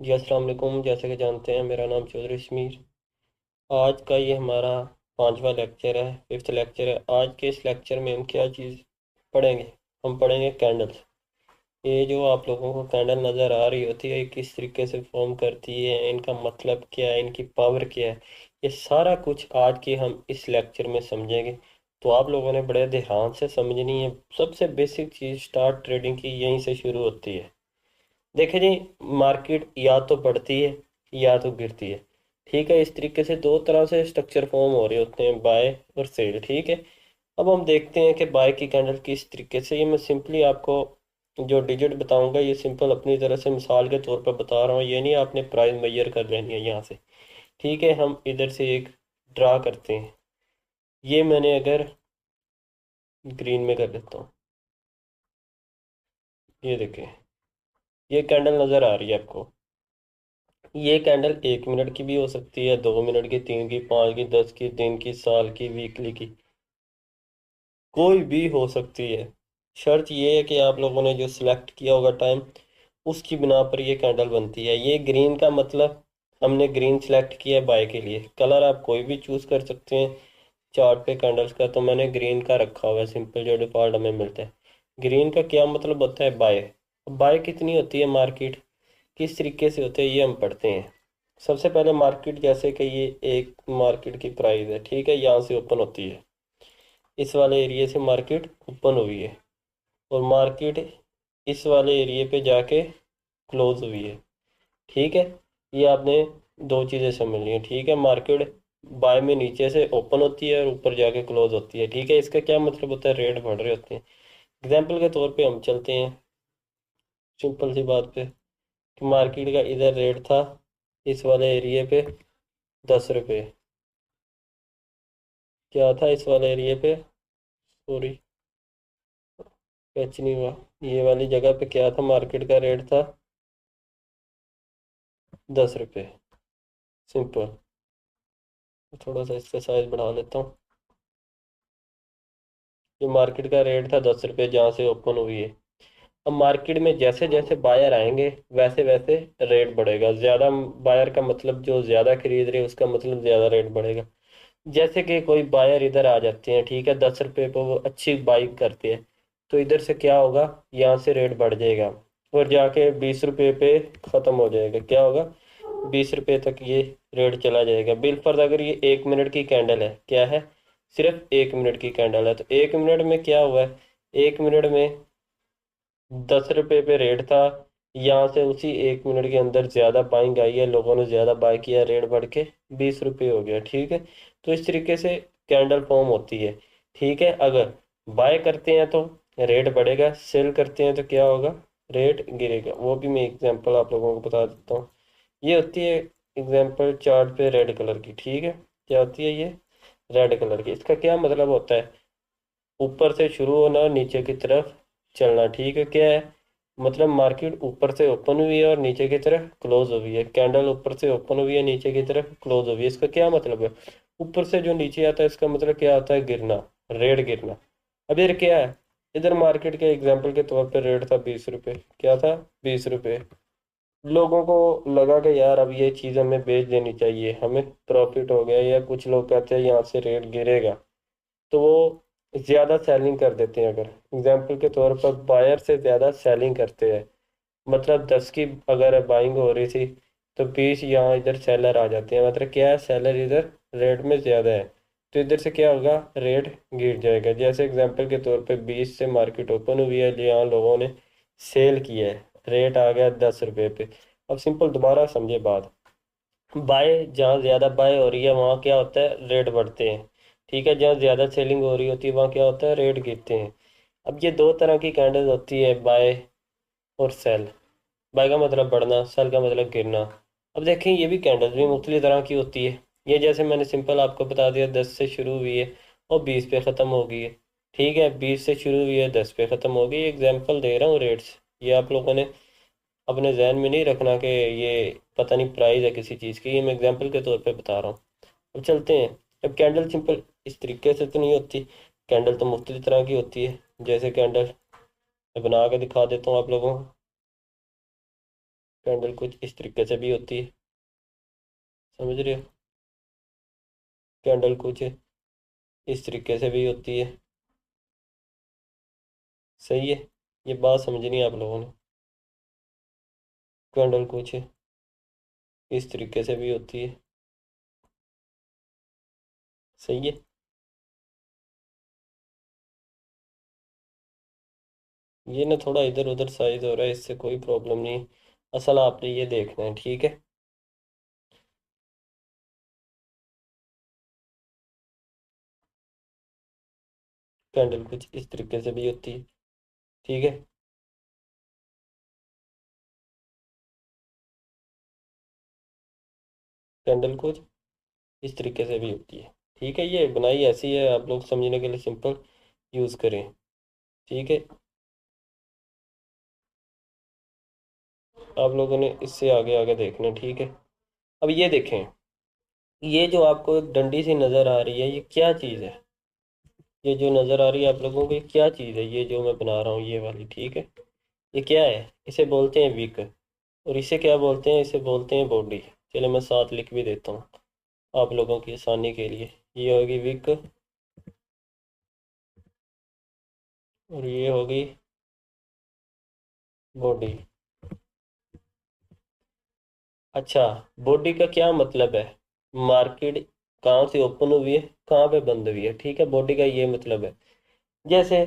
जी अस्सलाम वालेकुम। जैसे कि जानते हैं, मेरा नाम चौधरी शमीर। आज का ये हमारा पांचवा लेक्चर है, फिफ्थ लेक्चर है। आज के इस लेक्चर में हम क्या चीज़ पढ़ेंगे? हम पढ़ेंगे कैंडल्स। ये जो आप लोगों को कैंडल नज़र आ रही होती है, ये किस तरीके से फॉर्म करती है, इनका मतलब क्या है, इनकी पावर क्या है, ये सारा कुछ आज के हम इस लेक्चर में समझेंगे। तो आप लोगों ने बड़े ध्यान से समझनी है। सबसे बेसिक चीज़ स्टार्ट ट्रेडिंग की यहीं से शुरू होती है। देखिए जी, मार्केट या तो बढ़ती है या तो गिरती है। ठीक है, इस तरीके से दो तरह से स्ट्रक्चर फॉर्म हो रहे होते हैं, बाय और सेल। ठीक है, अब हम देखते हैं कि बाय की कैंडल किस तरीके से। ये मैं सिंपली आपको जो डिजिट बताऊंगा, ये सिंपल अपनी तरह से मिसाल के तौर पर बता रहा हूँ। ये नहीं आपने प्राइस मेजर कर लेनी है यहाँ से। ठीक है, हम इधर से एक ड्रा करते हैं। ये मैंने अगर ग्रीन में कर लेता हूँ, ये देखें, ये कैंडल नज़र आ रही है आपको। ये कैंडल 1 मिनट की भी हो सकती है, 2 मिनट की, 3 की, 5 की, 10 की, दिन की, साल की, वीकली की, कोई भी हो सकती है। शर्त ये है कि आप लोगों ने जो सिलेक्ट किया होगा टाइम, उसकी बिना पर ये कैंडल बनती है। ये ग्रीन का मतलब हमने ग्रीन सेलेक्ट किया है बाय के लिए। कलर आप कोई भी चूज कर सकते हैं चार्ट पे कैंडल्स का, तो मैंने ग्रीन का रखा हुआ है, सिंपल जो डिफॉल्ट हमें मिलता है। ग्रीन का क्या मतलब होता है? बाय। बाय कितनी होती है मार्केट, किस तरीके से होते हैं, ये हम पढ़ते हैं। सबसे पहले मार्केट, जैसे कि ये एक मार्केट की प्राइस है, ठीक है, यहाँ से ओपन होती है। इस वाले एरिया से मार्केट ओपन हुई है और मार्केट इस वाले एरिया पे जाके क्लोज हुई है। ठीक है, ये आपने दो चीज़ें समझ ली हैं। ठीक है, मार्केट बाय में नीचे से ओपन होती है और ऊपर जाके क्लोज होती है। ठीक है, इसका क्या मतलब होता है? रेट बढ़ रहे होते हैं। एग्जाम्पल के तौर पे हम चलते हैं सिंपल सी बात पे, कि मार्केट का इधर रेट था इस वाले एरिया पे 10 रुपये। क्या था इस वाले एरिया पे? सॉरी, कैच नहीं हुआ। ये वाली जगह पे क्या था? मार्केट का रेट था 10 रुपये। सिंपल। थोड़ा सा इसका साइज बढ़ा लेता हूँ। ये मार्केट का रेट था 10 रुपये जहाँ से ओपन हुई है। अब मार्केट में जैसे जैसे बायर आएंगे वैसे वैसे रेट बढ़ेगा। ज़्यादा बायर का मतलब जो ज़्यादा खरीद रहे हैं, उसका मतलब ज़्यादा रेट बढ़ेगा। जैसे कि कोई बायर इधर आ जाते हैं, ठीक है, 10 रुपये पर वो अच्छी बाई करते हैं, तो इधर से क्या होगा? यहाँ से रेट बढ़ जाएगा और जाके 20 रुपये पे ख़त्म हो जाएगा। क्या होगा? 20 रुपये तक ये रेट चला जाएगा। बिलफर्ज अगर ये 1 मिनट की कैंडल है, क्या है? सिर्फ 1 मिनट की कैंडल है, तो 1 मिनट में क्या हुआ है? 1 मिनट में 10 रुपये पे रेट था, यहाँ से उसी 1 मिनट के अंदर ज़्यादा बाइंग आई है, लोगों ने ज़्यादा बाय किया, रेट बढ़ के 20 रुपये हो गया। ठीक है, तो इस तरीके से कैंडल फॉर्म होती है। ठीक है, अगर बाय करते हैं तो रेट बढ़ेगा, सेल करते हैं तो क्या होगा? रेट गिरेगा। वो भी मैं एग्जांपल आप लोगों को बता देता हूँ। ये होती है एग्जांपल चार्ट पे रेड कलर की। ठीक है, क्या होती है ये? रेड कलर की। इसका क्या मतलब होता है? ऊपर से शुरू होना, नीचे की तरफ चलना। ठीक है, क्या है मतलब? मार्केट ऊपर से ओपन हुई है और नीचे की तरफ क्लोज हुई है। कैंडल ऊपर से ओपन हुई है, नीचे की तरफ क्लोज हुई है। इसका क्या मतलब है? ऊपर से जो नीचे आता है, इसका मतलब क्या होता है? गिरना, रेट गिरना। अब इधर क्या है? इधर मार्केट के एग्जाम्पल के तौर पर रेट था 20 रुपये। क्या था? 20 रुपये। लोगों को लगा कि यार अब ये चीज़ हमें बेच देनी चाहिए, हमें प्रॉफिट हो गया, या कुछ लोग कहते हैं यहाँ से रेट गिरेगा, तो वो ज़्यादा सेलिंग कर देते हैं। अगर एग्जांपल के तौर पर बायर से ज़्यादा सेलिंग करते हैं, मतलब 10 की अगर बाइंग हो रही थी, तो 20 यहाँ इधर सेलर आ जाते हैं। मतलब क्या है? सेलर इधर रेट में ज़्यादा है, तो इधर से क्या होगा? रेट गिर जाएगा। जैसे एग्जांपल के तौर पे 20 से मार्केट ओपन हुई है, यहाँ लोगों ने सेल किया है, रेट आ गया 10 रुपये पे। अब सिंपल दोबारा समझे बात। बाय, जहाँ ज़्यादा बाय हो रही है वहाँ क्या होता है? रेट बढ़ते हैं। ठीक है, जहाँ ज़्यादा सेलिंग हो रही होती है वहाँ क्या होता है? रेट गिरते हैं। अब ये दो तरह की कैंडल्स होती है, बाय और सेल। बाय का मतलब बढ़ना, सेल का मतलब गिरना। अब देखें, ये भी कैंडल्स भी मुख्तलिफ तरह की होती है। ये जैसे मैंने सिंपल आपको बता दिया, 10 से शुरू हुई है और 20 पे ख़त्म हो गई है। ठीक है, 20 से शुरू हुई है, 10 पे ख़त्म हो गई। एग्जाम्पल दे रहा हूँ रेट्स, ये आप लोगों ने अपने जहन में नहीं रखना कि ये पता नहीं प्राइस है किसी चीज़ की। ये मैं एग्जांपल के तौर पे बता रहा हूँ। अब चलते हैं। अब कैंडल सिंपल इस तरीके से तो नहीं होती। कैंडल तो मुख्तलिफ तरह की होती है। जैसे कैंडल मैं बना के दिखा देता हूँ आप लोगों को। कैंडल कुछ इस तरीके से भी होती है, समझ रहे हो? कैंडल कुछ इस तरीके से भी होती है। सही है, ये बात समझनी है आप लोगों ने। कैंडल कुछ इस तरीके से भी होती है। सही है। ये ना थोड़ा इधर उधर साइज हो रहा है, इससे कोई प्रॉब्लम नहीं। असल आपने ये देखना है, ठीक है। कैंडल कुछ इस तरीके से भी होती है, ठीक है। कैंडल कुछ इस तरीके से भी होती है, ठीक है। ये बनाई ऐसी है, आप लोग समझने के लिए सिंपल यूज़ करें, ठीक है। आप लोगों ने इससे आगे आगे देखना है, ठीक है। अब ये देखें, ये जो आपको एक डंडी सी नज़र आ रही है, ये क्या चीज़ है? ये जो नज़र आ रही है आप लोगों को, ये क्या चीज़ है? ये जो मैं बना रहा हूँ ये वाली, ठीक है। ये क्या है? इसे बोलते हैं विक। और इसे क्या बोलते हैं? इसे बोलते हैं बॉडी। चलो मैं साथ लिख भी देता हूँ आप लोगों की आसानी के लिए। ये होगी विक, और ये होगी बॉडी। अच्छा, बॉडी का क्या मतलब है? मार्केट कहाँ से ओपन हुई है, कहाँ पे बंद हुई है, ठीक है। बॉडी का ये मतलब है। जैसे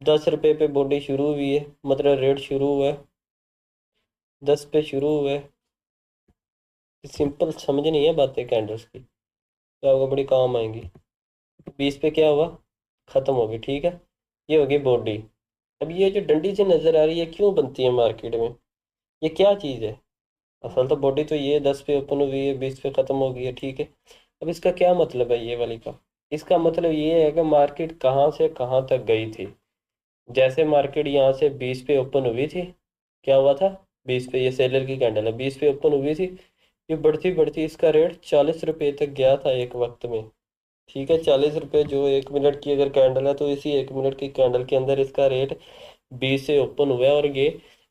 10 रुपए पे बॉडी शुरू हुई है, मतलब रेट शुरू हुआ है 10 पे शुरू हुआ है। सिंपल समझ नहीं है बातें कैंडल्स की, तो आपको बड़ी काम आएंगी। 20 पे क्या हुआ? खत्म होगी, ठीक है। ये होगी बॉडी। अब ये जो डंडी से नजर आ रही है, क्यों बनती है मार्केट में? ये क्या चीज़ है? असल तो बॉडी तो ये 10 पे ओपन हुई है, 20 पे खत्म हो गई है, ठीक है। अब इसका क्या मतलब है ये वाली का? इसका मतलब ये है कि मार्केट कहाँ से कहाँ तक गई थी। जैसे मार्केट यहाँ से 20 पे ओपन हुई थी, क्या हुआ था? 20 पे, ये सेलर की कैंडल है, 20 पे ओपन हुई थी। ये बढ़ती बढ़ती इसका रेट 40 रुपए तक गया था एक वक्त में, ठीक है। 40 रुपए, जो 1 मिनट की अगर कैंडल है तो इसी 1 मिनट की कैंडल के अंदर इसका रेट 20 से ओपन हुआ है, और ये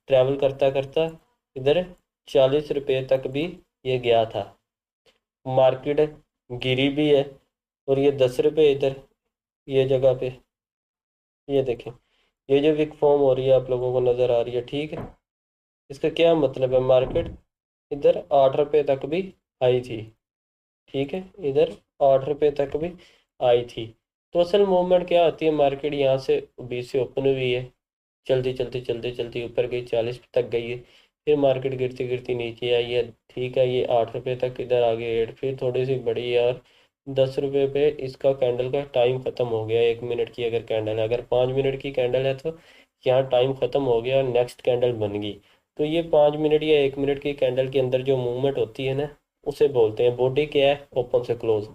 ट्रैवल करता करता इधर 40 रुपए तक भी ये गया था। मार्केट गिरी भी है, और ये 10 रुपए इधर ये जगह पे, ये देखें, ये जो विक फॉर्म हो रही है आप लोगों को नजर आ रही है, ठीक है। इसका क्या मतलब है? मार्केट इधर 8 रुपए तक भी आई थी, ठीक है। इधर 8 रुपए तक भी आई थी। तो असल मूवमेंट क्या होती है? मार्केट यहाँ से 20 से ओपन हुई है, चलती चलती चलती चलती ऊपर गई, 40 तक गई है। फिर मार्केट गिरती गिरती नीचे आई है, ठीक है। ये 8 रुपए तक इधर आ गई रेट, फिर थोड़ी सी बढ़ी यार 10 रुपए पे इसका कैंडल का टाइम ख़त्म हो गया। 1 मिनट की अगर कैंडल है, अगर 5 मिनट की कैंडल है, तो यहाँ टाइम ख़त्म हो गया और नेक्स्ट कैंडल बन गई। तो ये 5 मिनट या 1 मिनट की कैंडल के अंदर जो मूवमेंट होती है ना, उसे बोलते हैं बॉडी। क्या है? ओपन से क्लोज,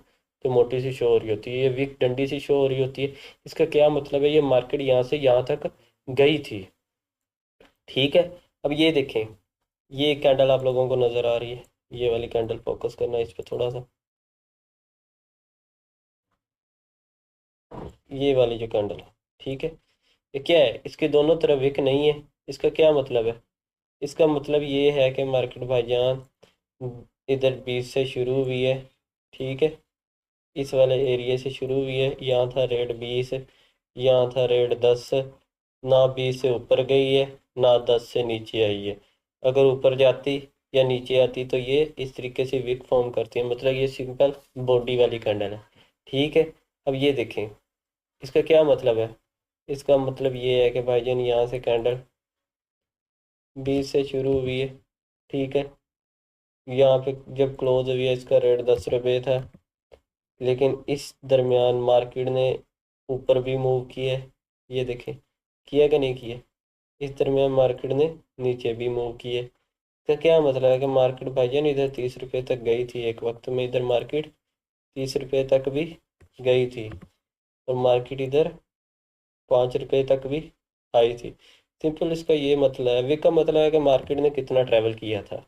तो मोटी सी शो हो रही होती है, ये वीक डंडी सी शो हो रही होती है। इसका क्या मतलब है? ये मार्केट यहाँ से यहाँ तक गई थी, ठीक है। अब ये देखें, ये कैंडल आप लोगों को नजर आ रही है, ये वाली कैंडल, फोकस करना इस पे थोड़ा सा। ये वाली जो कैंडल है, ठीक है। ये क्या है? इसके दोनों तरफ विक नहीं है। इसका क्या मतलब है? इसका मतलब ये है कि मार्केट भाईजान इधर 20 से शुरू हुई है, ठीक है। इस वाले एरिया से शुरू हुई है, यहाँ था रेट 20, यहाँ था रेट 10। ना 20 से ऊपर गई है, ना 10 से नीचे आई है। अगर ऊपर जाती या नीचे आती तो ये इस तरीके से विक फॉर्म करती है, मतलब ये सिंपल बॉडी वाली कैंडल है, ठीक है। अब ये देखें, इसका क्या मतलब है? इसका मतलब ये है कि भाईजान यहाँ से कैंडल 20 से शुरू हुई है, ठीक है। यहाँ पे जब क्लोज हुई है इसका रेट 10 रुपये था, लेकिन इस दरमियान मार्केट ने ऊपर भी मूव किया है, ये देखें, किया कि नहीं किया। इस दरमियान मार्केट ने नीचे भी मूव किया है। इसका क्या मतलब है कि मार्केट भाईजान इधर 30 रुपये तक गई थी एक वक्त में, इधर मार्केट 30 रुपये तक भी गई थी, और मार्केट इधर 5 रुपये तक भी आई थी। सिंपल इसका ये मतलब है, विक का मतलब है कि मार्केट ने कितना ट्रैवल किया था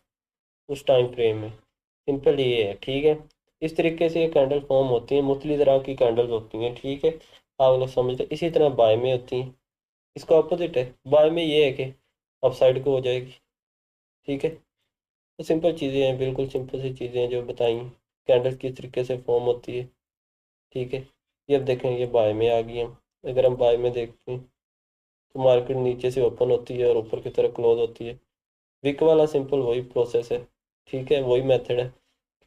उस टाइम फ्रेम में। सिंपल ये है, ठीक है। इस तरीके से ये कैंडल फॉर्म होती हैं, मुख्तलिफ तरह की कैंडल्स होती हैं, ठीक है। आप लोग समझते, इसी तरह बाय में होती हैं। इसका अपोजिट है, बाय में ये है कि अपसाइड को हो जाएगी, ठीक है। तो सिंपल चीज़ें हैं, बिल्कुल सिंपल सी चीज़ें हैं जो बताई। कैंडल किस तरीके से फॉर्म होती है, ठीक है। ये अब देखें, ये बाय में आ गई हम। अगर हम बाय में देखते हैं तो मार्केट नीचे से ओपन होती है और ऊपर की तरफ क्लोज होती है। विक वाला सिंपल वही प्रोसेस है, ठीक है, वही मेथड है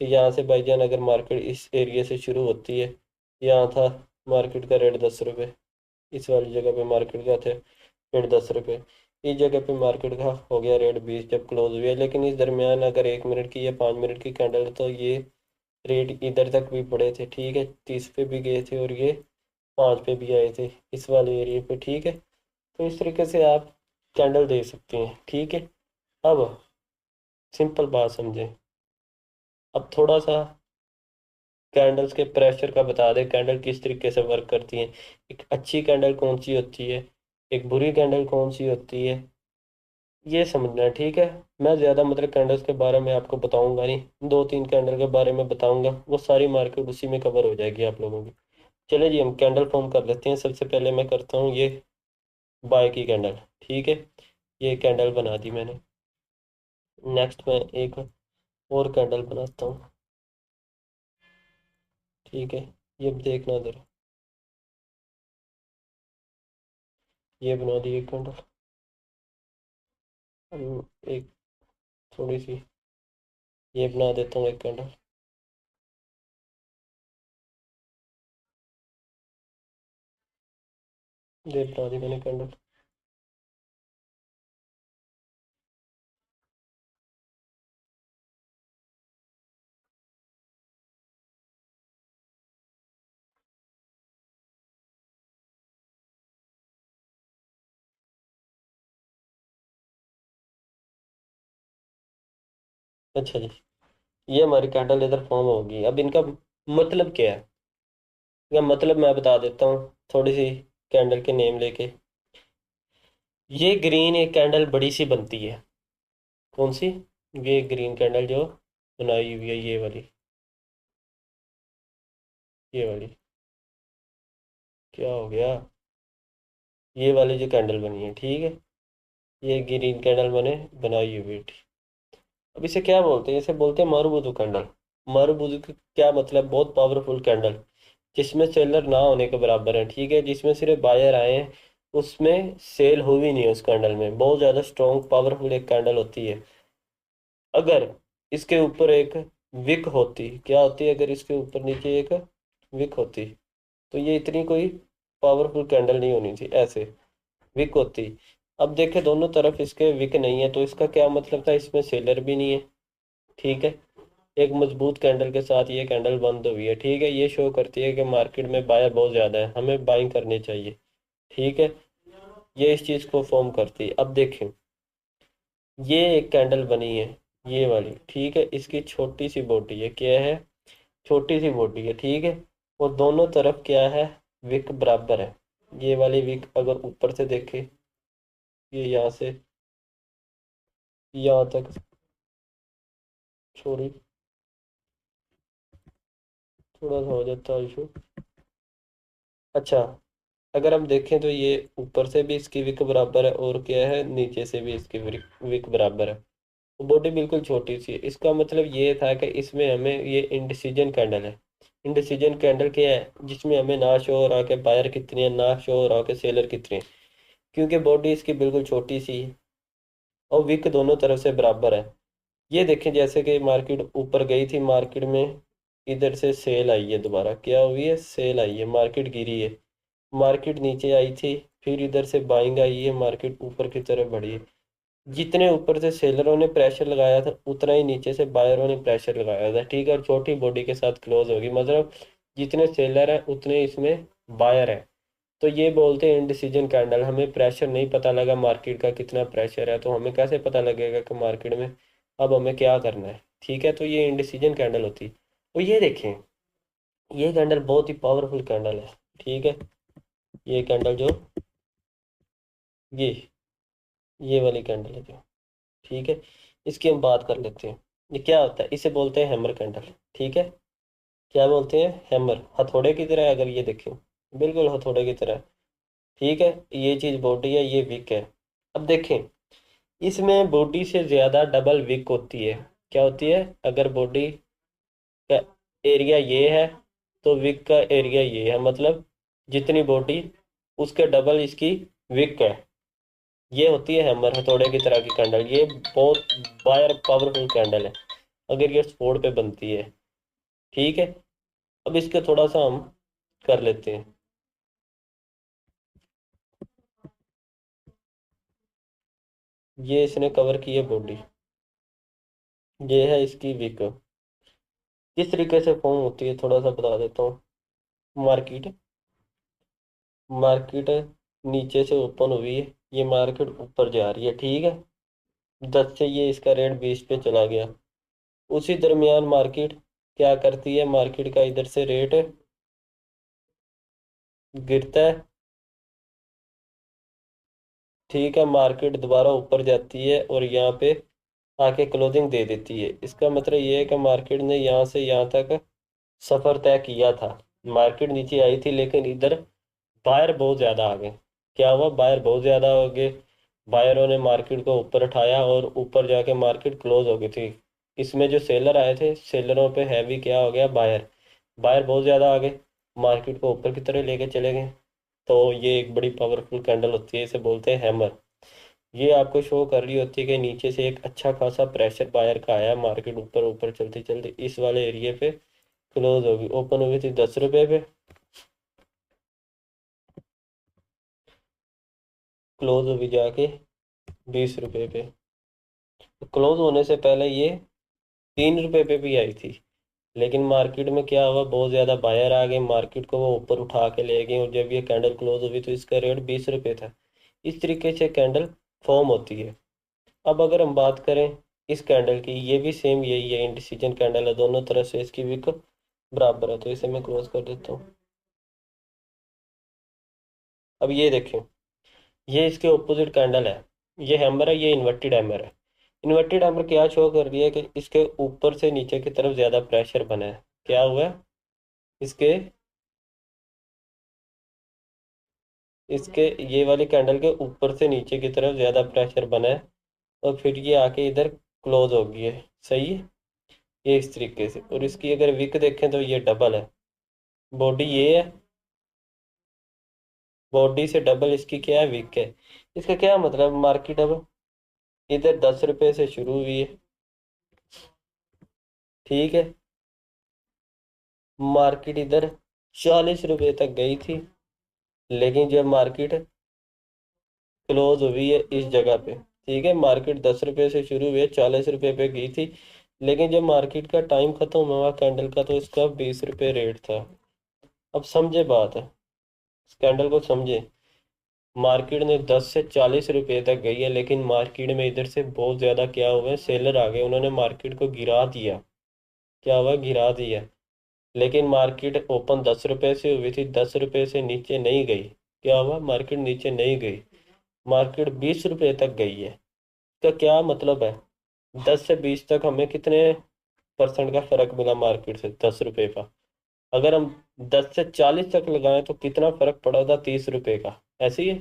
कि यहाँ से भाईजान अगर मार्केट इस एरिया से शुरू होती है, यहाँ था मार्केट का रेट 10 रुपये, इस वाली जगह पे मार्केट का थे रेट 10 रुपये, इस जगह पे मार्केट का हो गया रेट 20 जब क्लोज हुई है। लेकिन इस दरमियान अगर 1 मिनट की या 5 मिनट की कैंडल है तो ये रेट इधर तक भी बढ़े थे, ठीक है, 30 पे भी गए थे और ये 5 पे भी आए थे इस वाले एरिया पे, ठीक है। तो इस तरीके से आप कैंडल देख सकते हैं, ठीक है। अब सिंपल बात समझें, अब थोड़ा सा कैंडल्स के प्रेशर का बता दें, कैंडल किस तरीके से वर्क करती हैं। एक अच्छी कैंडल कौन सी होती है, एक बुरी कैंडल कौन सी होती है, ये समझना है, ठीक है। मैं ज़्यादा मतलब कैंडल्स के बारे में आपको बताऊंगा नहीं, 2-3 कैंडल के बारे में बताऊंगा, वो सारी मार्केट उसी में कवर हो जाएगी आप लोगों की। चलिए जी, हम कैंडल फॉर्म कर लेते हैं। सबसे पहले मैं करता हूँ ये बाय की कैंडल, ठीक है। ये कैंडल बना दी मैंने। नेक्स्ट मैं एक और कैंडल बनाता हूँ, ठीक है। ये देखना ज़रा, ये बना दी एक कैंडल। एक थोड़ी सी ये बना देता हूँ एक कैंडल। ये बना दी मैंने कैंडल। अच्छा जी, ये हमारी कैंडल इधर फॉर्म होगी। अब इनका मतलब क्या है, या मतलब मैं बता देता हूँ थोड़ी सी कैंडल के नेम लेके। ये ग्रीन एक कैंडल बड़ी सी बनती है, कौन सी, ये ग्रीन कैंडल जो बनाई हुई है, ये वाली, ये वाली, क्या हो गया, ये वाली जो कैंडल बनी है, ठीक है। ये ग्रीन कैंडल मैंने बनाई हुई है। अब इसे क्या बोलते हैं, इसे बोलते हैं मारुबुदु कैंडल। मारुबुदु का क्या मतलब, बहुत पावरफुल कैंडल, जिसमें सेलर ना होने के बराबर है, ठीक है, जिसमें सिर्फ बायर आए हैं, उसमें सेल हुई नहीं है उस कैंडल में। बहुत ज़्यादा स्ट्रॉन्ग पावरफुल एक कैंडल होती है। अगर इसके ऊपर एक विक होती, क्या होती है, अगर इसके ऊपर नीचे एक विक होती तो ये इतनी कोई पावरफुल कैंडल नहीं होनी थी, ऐसे विक होती। अब देखे दोनों तरफ इसके विक नहीं है, तो इसका क्या मतलब था, इसमें सेलर भी नहीं है, ठीक है। एक मजबूत कैंडल के साथ ये कैंडल बंद हुई है, ठीक है। ये शो करती है कि मार्केट में बायर बहुत ज़्यादा है, हमें बाइंग करनी चाहिए, ठीक है। ये इस चीज़ को फॉर्म करती है। अब देखें, ये एक कैंडल बनी है, ये वाली, ठीक है। इसकी छोटी सी बॉडी है, क्या है, छोटी सी बॉडी है, ठीक है। और दोनों तरफ क्या है, विक बराबर है। ये वाली विक अगर ऊपर से देखे, ये यहाँ से यहाँ तक, सॉरी थोड़ा सा हो जाता है इशू। अच्छा, अगर हम देखें तो ये ऊपर से भी इसकी विक बराबर है और क्या है, नीचे से भी इसकी विक बराबर है। बॉडी बिल्कुल छोटी सी है। इसका मतलब ये था कि इसमें हमें, ये इंडिसीजन कैंडल है। इंडिसीजन कैंडल क्या है, जिसमें हमें ना शो हो रहा कि बायर कितने हैं, ना शो हो रहा कि सेलर कितने हैं, क्योंकि बॉडी इसकी बिल्कुल छोटी सी है और विक दोनों तरफ से बराबर है। ये देखें, जैसे कि मार्केट ऊपर गई थी, मार्केट में इधर से सेल आई है, दोबारा क्या हुई है, सेल आई है, मार्केट गिरी है। मार्केट नीचे आई थी, फिर इधर से बाइंग आई है, मार्केट ऊपर की तरफ बढ़ी है। जितने ऊपर से सेलरों ने प्रेशर लगाया था, उतना ही नीचे से बायरों ने प्रेशर लगाया था, ठीक है। और छोटी बॉडी के साथ क्लोज होगी, मतलब जितने सेलर हैं उतने इसमें बायर हैं। तो ये बोलते हैं इनडिसीजन कैंडल। हमें प्रेशर नहीं पता लगा मार्केट का कितना प्रेशर है, तो हमें कैसे पता लगेगा कि मार्केट में अब हमें क्या करना है, ठीक है। तो ये इनडिसीजन कैंडल होती है। और ये देखें, ये कैंडल बहुत ही पावरफुल कैंडल है, ठीक है। ये कैंडल जो, ये वाली कैंडल है जो, ठीक है, इसकी हम बात कर लेते हैं। ये क्या होता है, इसे बोलते हैं हैमर कैंडल, ठीक है। क्या बोलते हैं, हैमर, हथौड़े की तरह है, अगर ये देखें बिल्कुल हथौड़े की तरह, ठीक है। ये चीज़ बॉडी है, ये विक है। अब देखें, इसमें बॉडी से ज़्यादा डबल विक होती है, क्या होती है, अगर बॉडी का एरिया ये है तो विक का एरिया ये है, मतलब जितनी बॉडी उसके डबल इसकी विक है। ये होती है हैमर, हथौड़े की तरह की कैंडल। ये बहुत वायर पावरफुल कैंडल है अगर ये स्पोर्ट पे बनती है। ठीक है, अब इसके थोड़ा सा हम कर लेते हैं। ये इसने कवर की है बॉडी, ये है इसकी विक। किस तरीके से फॉर्म होती है थोड़ा सा बता देता हूँ। मार्केट, मार्केट नीचे से ओपन हुई है, ये मार्केट ऊपर जा रही है, ठीक है। 10 से ये इसका रेट 20 पे चला गया। उसी दरमियान मार्केट क्या करती है, मार्केट का इधर से रेट गिरता है, ठीक है। मार्केट दोबारा ऊपर जाती है और यहाँ पे आके क्लोजिंग दे देती है। इसका मतलब ये है कि मार्केट ने यहाँ से यहाँ तक सफर तय किया था। मार्केट नीचे आई थी लेकिन इधर बायर बहुत ज़्यादा आ गए। क्या हुआ, बायर बहुत ज़्यादा हो गए। बायरों ने मार्केट को ऊपर उठाया और ऊपर जाके मार्केट क्लोज हो गई थी। इसमें जो सेलर आए थे, सेलरों पे हैवी क्या हो गया, बायर। बायर बहुत ज़्यादा आ गए, मार्केट को ऊपर की तरह लेके चले गए। तो ये एक बड़ी पावरफुल कैंडल होती है, इसे बोलते हैं हैमर। ये आपको शो कर रही होती है कि नीचे से एक अच्छा खासा प्रेशर बायर का आया, मार्केट ऊपर ऊपर चलते चलते इस वाले एरिया पे क्लोज होगी। ओपन हुई थी 10 रुपये पे, क्लोज हुई जाके 20 रुपये पे। क्लोज होने से पहले ये 3 रुपये पे भी आई थी, लेकिन मार्केट में क्या हुआ, बहुत ज़्यादा बायर आ गए, मार्केट को वो ऊपर उठा के ले गए और जब ये कैंडल क्लोज हुई तो इसका रेट 20 रुपये था। इस तरीके से कैंडल फॉर्म होती है। अब अगर हम बात करें इस कैंडल की, ये भी सेम यही है, इंडिसीजन कैंडल है, दोनों तरफ से इसकी विक बराबर है, तो इसे मैं क्लोज कर देता हूँ। अब ये देखें, ये इसके ऑपोजिट कैंडल है। ये हैमर है, ये इन्वर्टेड हैमर है। इन्वर्टेड हैमर क्या शो कर रही है कि इसके ऊपर से नीचे की तरफ ज़्यादा प्रेशर बना है। क्या हुआ है, इसके इसके ये वाली कैंडल के ऊपर से नीचे की तरफ ज़्यादा प्रेशर बना है और फिर ये आके इधर क्लोज हो गई है, सही है। ये इस तरीके से, और इसकी अगर विक देखें तो ये डबल है। बॉडी ये है, बॉडी से डबल इसकी क्या है, विक है। इसका क्या मतलब, मार्केट अब इधर 10 रुपये से शुरू हुई है, ठीक है। मार्केट इधर 40 रुपये तक गई थी, लेकिन जब मार्केट क्लोज हुई है इस जगह पे, ठीक है, मार्केट 10 रुपये से शुरू हुई है, 40 रुपये पे गई थी, लेकिन जब मार्केट का टाइम खत्म हुआ कैंडल का तो इसका 20 रुपये रेट था। अब समझे बात है, इस कैंडल को समझे। मार्केट ने 10 से 40 रुपये तक गई है, लेकिन मार्केट में इधर से बहुत ज़्यादा क्या हुआ है, सेलर आ गए, उन्होंने मार्केट को गिरा दिया। क्या हुआ, गिरा दिया। लेकिन मार्केट ओपन 10 रुपये से हुई थी, 10 रुपये से नीचे नहीं गई। क्या हुआ, मार्केट नीचे नहीं गई, मार्केट 20 रुपये तक गई है। इसका क्या मतलब है, 10 से 20 तक हमें कितने परसेंट का फर्क मिला मार्केट से, 10 रुपये का। अगर हम 10 से 40 तक लगाएं तो कितना फर्क पड़ा था, 30 रुपये का। ऐसे ही है,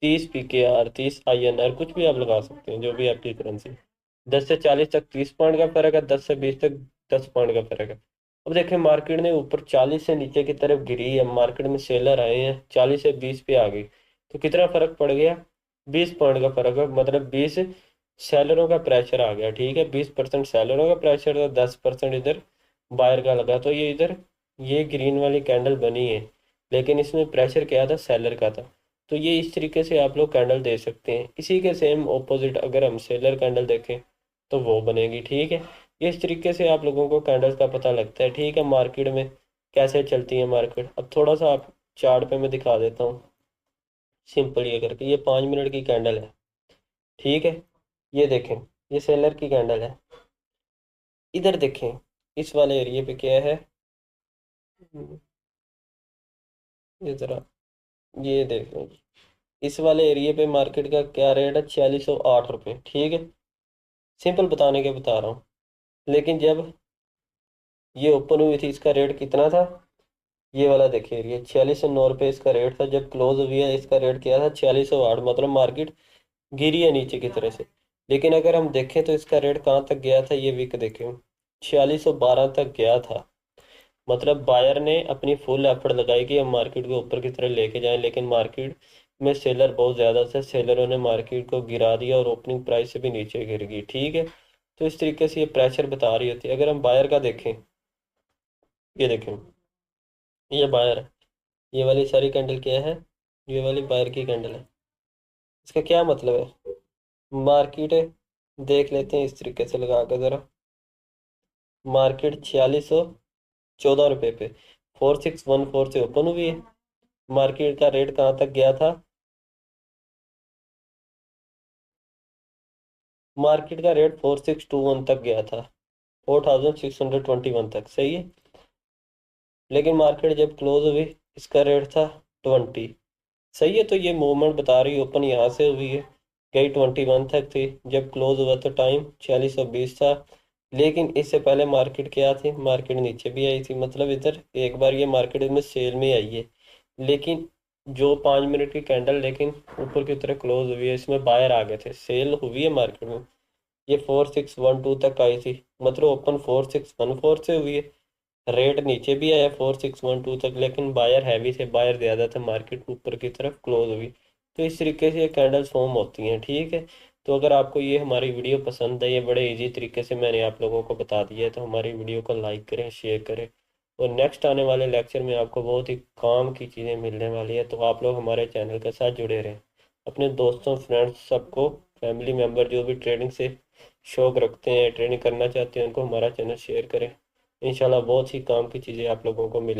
30 PKR, 30 INR, कुछ भी आप लगा सकते हैं, जो भी आपकी करेंसी। 10 से 40 तक 30 पॉइंट का फर्क है, 10 से 20 तक 10 पॉइंट का फर्क है। अब देखें, मार्केट ने ऊपर 40 से नीचे की तरफ गिरी है, मार्केट में सेलर आए हैं, 40 से 20 पे आ गई, तो कितना फर्क पड़ गया, 20 पॉइंट का फर्क है। मतलब 20 सेलरों का प्रेशर आ गया, ठीक है। 20% सेलरों का प्रेशर था, 10% इधर बायर का लगा, तो ये इधर ये ग्रीन वाली कैंडल बनी है, लेकिन इसमें प्रेशर क्या था, सेलर का था। तो ये इस तरीके से आप लोग कैंडल दे सकते हैं। इसी के सेम ऑपोजिट अगर हम सेलर कैंडल देखें तो वो बनेगी, ठीक है। इस तरीके से आप लोगों को कैंडल्स का पता लगता है, ठीक है, मार्केट में कैसे चलती है मार्केट। अब थोड़ा सा आप चार्ट पे मैं दिखा देता हूँ, सिंपल ये करके। ये 5 मिनट की कैंडल है, ठीक है। ये देखें, ये सेलर की कैंडल है। इधर देखें, इस वाले एरिया पे क्या है, ये जरा ये देख लो, इस वाले एरिया पे मार्केट का क्या रेट है, 4608 रुपये, ठीक है। सिंपल बताने के बता रहा हूँ। लेकिन जब ये ओपन हुई थी इसका रेट कितना था, ये वाला देखिए एरिया, 4609 रुपये इसका रेट था। जब क्लोज हुई है इसका रेट क्या था, 4608, मतलब मार्केट गिरी है नीचे की तरह से। लेकिन अगर हम देखें तो इसका रेट कहाँ तक गया था, ये वीक देखें, 4612 तक गया था। मतलब बायर ने अपनी फुल एफर्ट लगाई कि हम मार्केट को ऊपर की तरफ लेके जाएं, लेकिन मार्केट में सेलर बहुत ज़्यादा थे, सेलरों ने मार्केट को गिरा दिया और ओपनिंग प्राइस से भी नीचे गिर गई। ठीक है, तो इस तरीके से ये प्रेशर बता रही होती है। अगर हम बायर का देखें, ये देखें, ये बायर है, ये वाली सारी कैंडल क्या है, ये वाली बायर की कैंडल है। इसका क्या मतलब है, मार्केट है, देख लेते हैं इस तरीके से लगा कर ज़रा। मार्केट 4614 रुपये पे 4614 से ओपन हुई है। मार्केट का रेट कहाँ तक गया था, मार्केट का रेट 4621 तक गया था, 4621 तक, सही है। लेकिन मार्केट जब क्लोज हुई, इसका रेट था 20, सही है। तो ये मूवमेंट बता रही ओपन यहाँ से हुई है, गई 21 तक थी, जब क्लोज हुआ तो टाइम 4620 था। लेकिन इससे पहले मार्केट क्या थी, मार्केट नीचे भी आई थी, मतलब इधर एक बार ये मार्केट में सेल में आई है। लेकिन जो 5 मिनट की कैंडल लेकिन ऊपर की तरफ क्लोज हुई है, इसमें बायर आ गए थे, सेल हुई है मार्केट में। ये 4612 तक आई थी, मतलब ओपन 4614 से हुई है। रेट नीचे भी आया 4612 तक, लेकिन बायर हैवी थे, बायर ज़्यादा थे, मार्केट ऊपर की तरफ क्लोज हुई। तो इस तरीके से ये कैंडल्स फॉर्म होती हैं। ठीक है, तो अगर आपको ये हमारी वीडियो पसंद है, ये बड़े इजी तरीके से मैंने आप लोगों को बता दिया है, तो हमारी वीडियो को लाइक करें, शेयर करें। और नेक्स्ट आने वाले लेक्चर में आपको बहुत ही काम की चीज़ें मिलने वाली है, तो आप लोग हमारे चैनल के साथ जुड़े रहें। अपने दोस्तों, फ्रेंड्स, सबको, फैमिली मेम्बर जो भी ट्रेडिंग से शौक रखते हैं, ट्रेनिंग करना चाहते हैं, उनको हमारा चैनल शेयर करें। इंशाल्लाह बहुत ही काम की चीज़ें आप लोगों को मिलें।